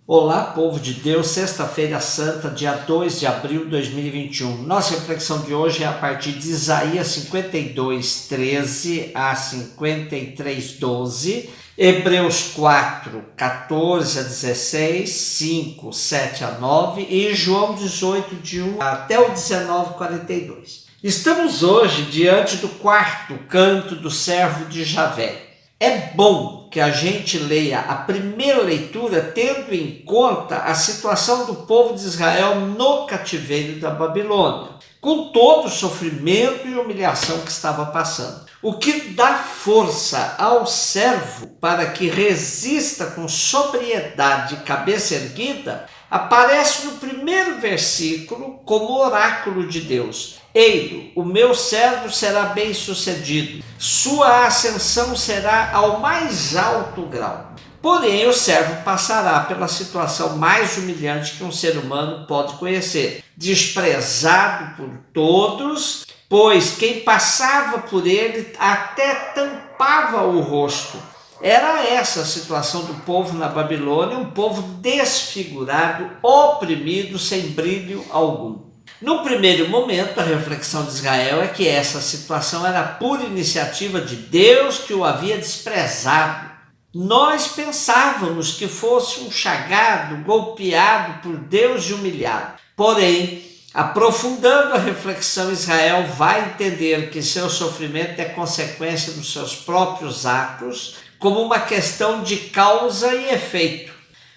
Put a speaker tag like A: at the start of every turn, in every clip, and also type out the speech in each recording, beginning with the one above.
A: Olá, povo de Deus, sexta-feira santa, dia 2 de abril de 2021. Nossa reflexão de hoje é a partir de Isaías 52, 13 a 53, 12, Hebreus 4, 14 a 16, 5, 7 a 9 e João 18, de 1 até o 19, 42. Estamos hoje diante do quarto canto do servo de Javé. É bom que a gente leia a primeira leitura tendo em conta a situação do povo de Israel no cativeiro da Babilônia, com todo o sofrimento e humilhação que estava passando. O que dá força ao servo para que resista com sobriedade e cabeça erguida, aparece no primeiro versículo como oráculo de Deus. Eilo, o meu servo será bem-sucedido, sua ascensão será ao mais alto grau. Porém, o servo passará pela situação mais humilhante que um ser humano pode conhecer, desprezado por todos, pois quem passava por ele até tampava o rosto. Era essa a situação do povo na Babilônia, um povo desfigurado, oprimido, sem brilho algum. No primeiro momento, a reflexão de Israel é que essa situação era pura iniciativa de Deus que o havia desprezado. Nós pensávamos que fosse um chagado, golpeado por Deus e humilhado. Porém, aprofundando a reflexão, Israel vai entender que seu sofrimento é consequência dos seus próprios atos, como uma questão de causa e efeito.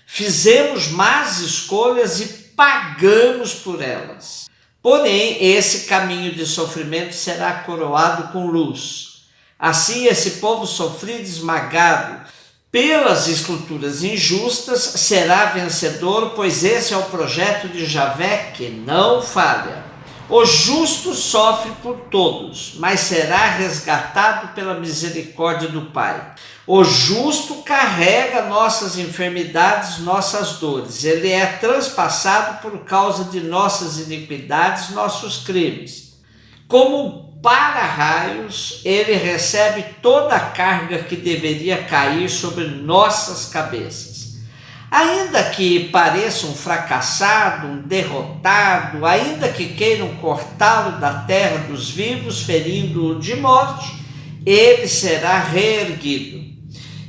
A: Fizemos más escolhas e pagamos por elas. Porém, esse caminho de sofrimento será coroado com luz. Assim, esse povo sofrido, esmagado pelas estruturas injustas, será vencedor, pois esse é o projeto de Javé que não falha. O justo sofre por todos, mas será resgatado pela misericórdia do Pai. O justo carrega nossas enfermidades, nossas dores. Ele é transpassado por causa de nossas iniquidades, nossos crimes. Como um para-raios, ele recebe toda a carga que deveria cair sobre nossas cabeças. Ainda que pareça um fracassado, um derrotado, ainda que queiram cortá-lo da terra dos vivos, ferindo-o de morte, ele será reerguido.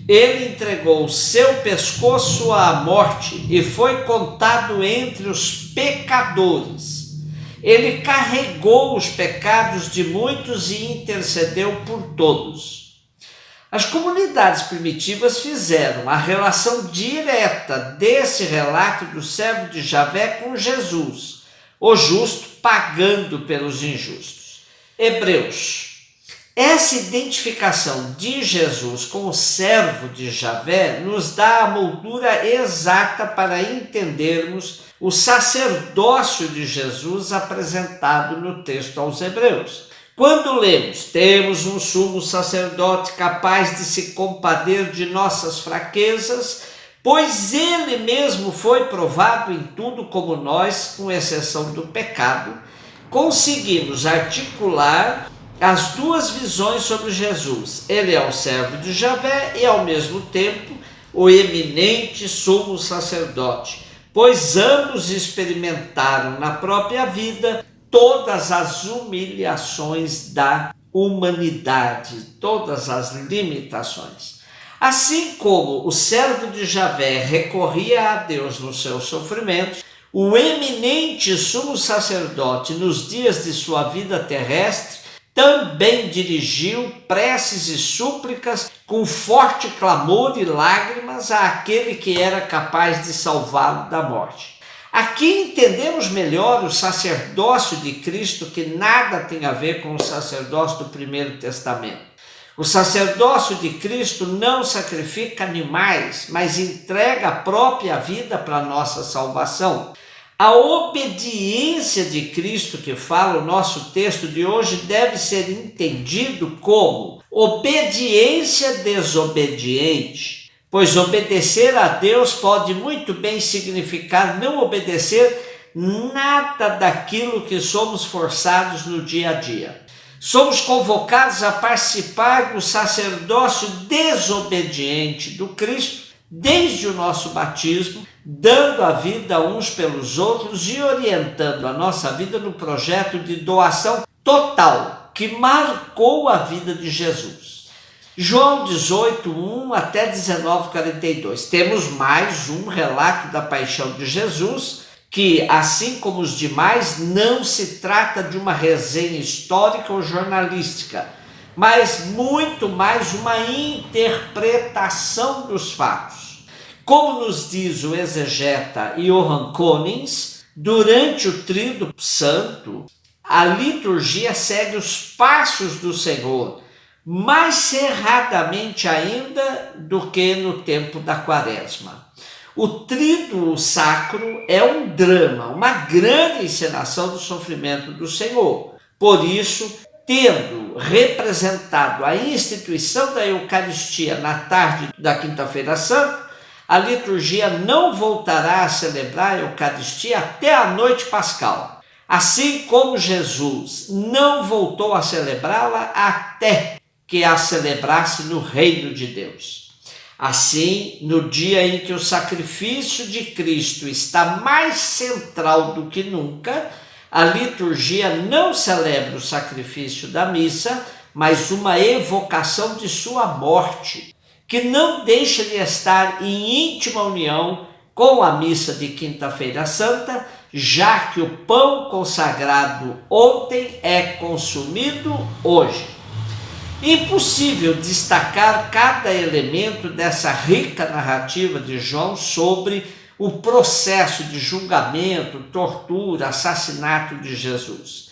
A: Ele entregou seu pescoço à morte e foi contado entre os pecadores. Ele carregou os pecados de muitos e intercedeu por todos. As comunidades primitivas fizeram a relação direta desse relato do servo de Javé com Jesus, o justo pagando pelos injustos. Hebreus. Essa identificação de Jesus com o servo de Javé nos dá a moldura exata para entendermos o sacerdócio de Jesus apresentado no texto aos Hebreus. Quando lemos, temos um sumo sacerdote capaz de se compader de nossas fraquezas, pois ele mesmo foi provado em tudo como nós, com exceção do pecado, conseguimos articular as duas visões sobre Jesus. Ele é o servo de Javé e, ao mesmo tempo, o eminente sumo sacerdote, pois ambos experimentaram na própria vida todas as humilhações da humanidade, todas as limitações. Assim como o servo de Javé recorria a Deus nos seus sofrimentos, o eminente sumo sacerdote, nos dias de sua vida terrestre, também dirigiu preces e súplicas com forte clamor e lágrimas àquele que era capaz de salvá-lo da morte. Aqui entendemos melhor o sacerdócio de Cristo, que nada tem a ver com o sacerdócio do Primeiro Testamento. O sacerdócio de Cristo não sacrifica animais, mas entrega a própria vida para a nossa salvação. A obediência de Cristo que fala o nosso texto de hoje deve ser entendido como obediência desobediente. Pois obedecer a Deus pode muito bem significar não obedecer nada daquilo que somos forçados no dia a dia. Somos convocados a participar do sacerdócio desobediente do Cristo desde o nosso batismo, dando a vida uns pelos outros e orientando a nossa vida no projeto de doação total que marcou a vida de Jesus. João 18, 1 até 19, 42. Temos mais um relato da paixão de Jesus, que, assim como os demais, não se trata de uma resenha histórica ou jornalística, mas muito mais uma interpretação dos fatos. Como nos diz o exegeta Johann Konings, durante o Tríduo Santo, a liturgia segue os passos do Senhor, mais cerradamente ainda do que no tempo da Quaresma. O Tríduo Sacro é um drama, uma grande encenação do sofrimento do Senhor. Por isso, tendo representado a instituição da Eucaristia na tarde da Quinta-feira Santa, a liturgia não voltará a celebrar a Eucaristia até a noite pascal, assim como Jesus não voltou a celebrá-la até que a celebrasse no reino de Deus. Assim, no dia em que o sacrifício de Cristo está mais central do que nunca, a liturgia não celebra o sacrifício da missa, mas uma evocação de sua morte, que não deixa de estar em íntima união com a missa de Quinta-feira Santa, já que o pão consagrado ontem é consumido hoje. Impossível destacar cada elemento dessa rica narrativa de João sobre o processo de julgamento, tortura, assassinato de Jesus.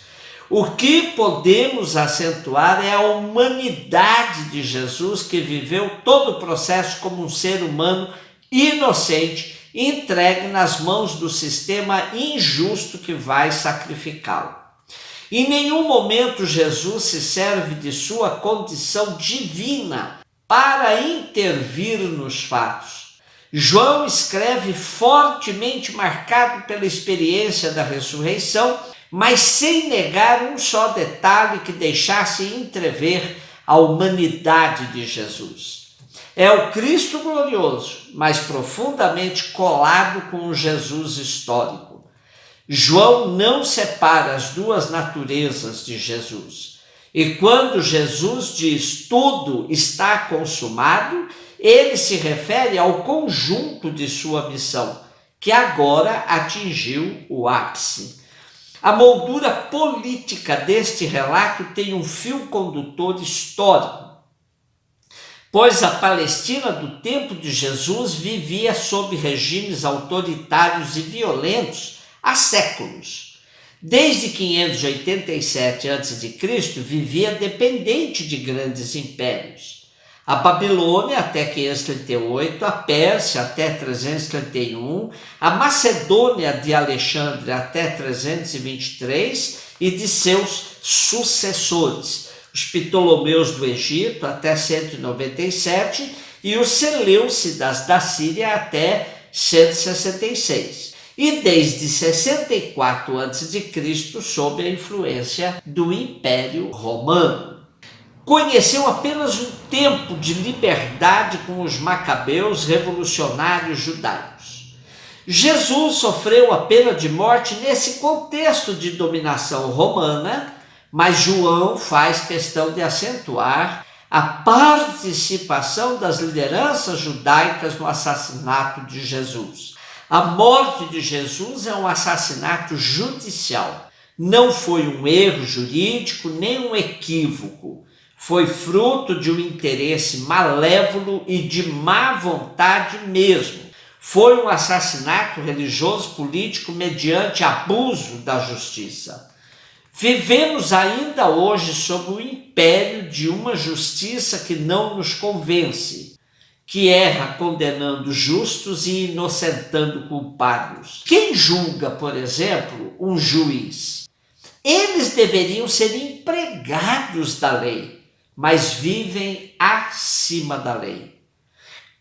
A: O que podemos acentuar é a humanidade de Jesus, que viveu todo o processo como um ser humano inocente, entregue nas mãos do sistema injusto que vai sacrificá-lo. Em nenhum momento Jesus se serve de sua condição divina para intervir nos fatos. João escreve fortemente marcado pela experiência da ressurreição, mas sem negar um só detalhe que deixasse entrever a humanidade de Jesus. É o Cristo glorioso, mas profundamente colado com o Jesus histórico. João não separa as duas naturezas de Jesus. E quando Jesus diz tudo está consumado, ele se refere ao conjunto de sua missão, que agora atingiu o ápice. A moldura política deste relato tem um fio condutor histórico, pois a Palestina do tempo de Jesus vivia sob regimes autoritários e violentos há séculos. Desde 587 a.C., vivia dependente de grandes impérios. A Babilônia até 538, a Pérsia até 331, a Macedônia de Alexandre até 323 e de seus sucessores, os Ptolomeus do Egito até 197 e os Seleucidas da Síria até 166. E desde 64 a.C., sob a influência do Império Romano. Conheceu apenas um tempo de liberdade com os macabeus revolucionários judaicos. Jesus sofreu a pena de morte nesse contexto de dominação romana, mas João faz questão de acentuar a participação das lideranças judaicas no assassinato de Jesus. A morte de Jesus é um assassinato judicial. Não foi um erro jurídico nem um equívoco. Foi fruto de um interesse malévolo e de má vontade mesmo. Foi um assassinato religioso-político mediante abuso da justiça. Vivemos ainda hoje sob o império de uma justiça que não nos convence, que erra condenando justos e inocentando culpados. Quem julga, por exemplo, um juiz? Eles deveriam ser empregados da lei, mas vivem acima da lei.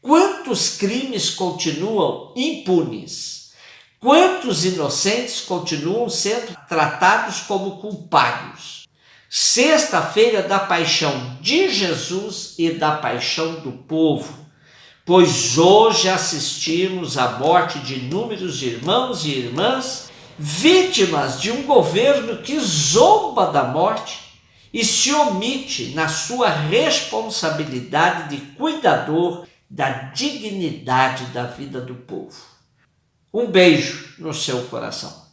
A: Quantos crimes continuam impunes? Quantos inocentes continuam sendo tratados como culpados? Sexta-feira da paixão de Jesus e da paixão do povo. pois hoje assistimos à morte de inúmeros irmãos e irmãs, vítimas de um governo que zomba da morte e se omite na sua responsabilidade de cuidador da dignidade da vida do povo. Um beijo no seu coração.